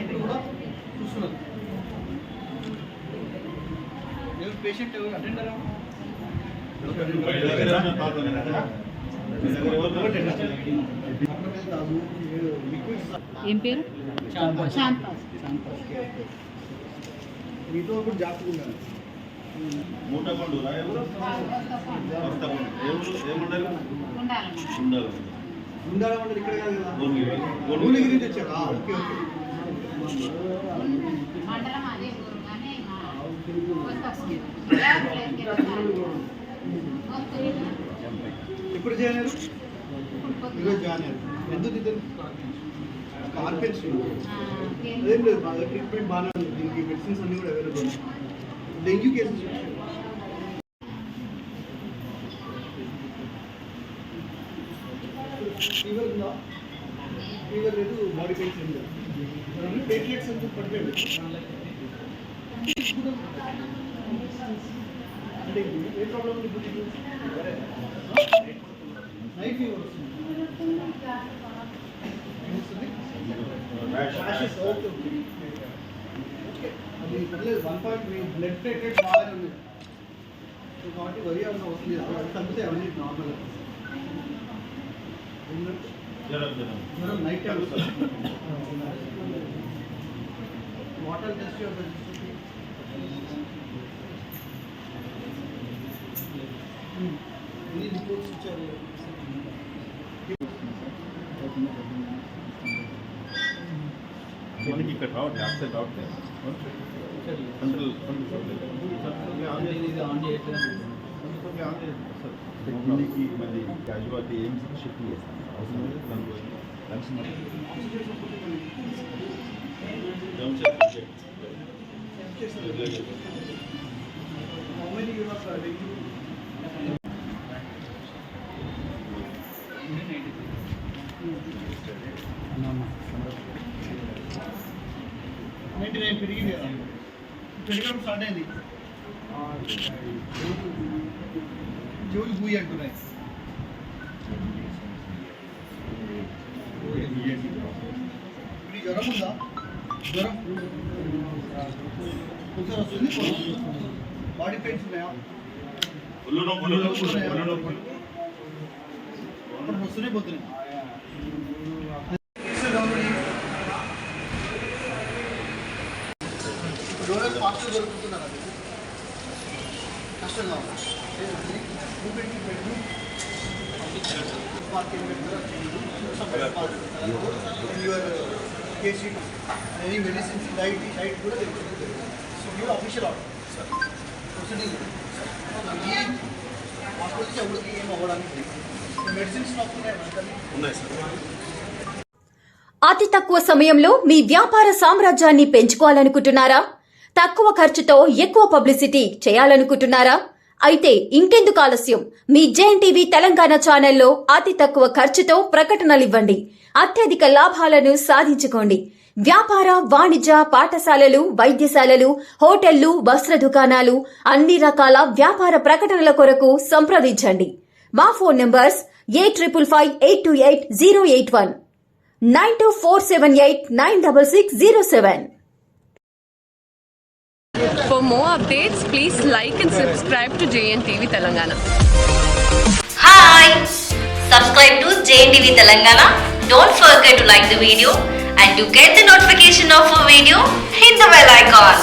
ఇప్పుడు కూడా చూస్తున్నారు. ఎవరు పేషెంట్ ఎవరు అటెండర్ ఏం పేరు? మీతో కూడా జాగ్రత్తగా ఉండాలి. ఉండాలంటే ఇక్కడ కాదు కదా, భువనగిరి తెచ్చారు. Okay okay. ఇప్పుడు జాయిన్ అయ్యారు? ఈరోజు జాయిన్ అయ్యారు. ఎందుకు ఇద్దరు కార్పెన్స్ అదేం లేదు, బాగా ట్రీట్మెంట్ బాగానే ఉంది. దీనికి మెడిసిన్స్ అన్నీ కూడా అవైలబుల్. డెంగ్యూ కేసెస్ ఫీవర్ ఉందా? ఫీవర్ లేదు, బాడీ పెయిన్స్ ఏం లేదు. ప్లేట్లెట్స్ ఎందుకు పడిపోయాడు అంటే ఏ ప్రాబ్లం ఉంది? నైట్ ఫీవర్ వస్తుంది. ఓకే ఓకే, అది పర్లేదు. 1.3 బ్లడ్ ప్లేటెడ్ బాగానే ఉంది కాబట్టి వరి అన్న అవసరం లేదు. అది తగ్గితే అవన్నీ నార్మల్. జ్వరం నైట్ టైం వాటర్ టెస్ట్ ఎన్ని రిపోర్ట్స్ ఇచ్చారు? ఇక్కడ రావట్లేదు, అటు సైడ్ రావట్లేదు. దీనికి మళ్ళీ క్యాజువాలిటీ ఎయిమ్స్ షిఫ్ట్ చేస్తాను. అవసరం లేదు పెరిగింది కదా, పెరగడం స్టార్ట్ అయింది. జోలు బూయి అంటున్నాయి. ఇప్పుడు జ్వరం ఉందా? జ్వరం ఒకసారి వస్తుంది. బాడీ పెయిన్స్ ఉన్నాయా? అప్పుడు వస్తూనే పోతున్నాయి. డోనర్ ఫాస్ట్గా దొరుకుతున్నారు. అది కష్టంగా ఉంది. ఎనీ మెడిసిన్స్ డైట్ కూడా దొరుకుతుంది. అఫీషియల్ ఆర్డర్ ప్రొసీడింగ్ ఈ హాస్పిటల్కి ఎవరికి ఏం అవ్వడానికి మెడిసిన్స్ ఉన్నాయి సార్. అతి తక్కువ సమయంలో మీ వ్యాపార సామ్రాజ్యాన్ని పెంచుకోవాలనుకుంటున్నారా? తక్కువ ఖర్చుతో ఎక్కువ పబ్లిసిటీ చేయాలనుకుంటున్నారా? అయితే ఇంకెందుకు ఆలస్యం? మీ జేఎన్టీవీ తెలంగాణ ఛానల్లో అతి తక్కువ ఖర్చుతో ప్రకటనలివ్వండి. అత్యధిక లాభాలను సాధించుకోండి. వ్యాపార, వాణిజ్య, పాఠశాలలు, వైద్యశాలలు, హోటళ్లు, వస్త్ర దుకాణాలు, అన్ని రకాల వ్యాపార ప్రకటనల కొరకు సంప్రదించండి. మా phone numbers 8558288081 9247896607. For more updates, please like and subscribe to JNTV Telangana. Hi! Subscribe to JNTV Telangana. Don't forget to like the video and to get the notification of a video, hit the bell icon.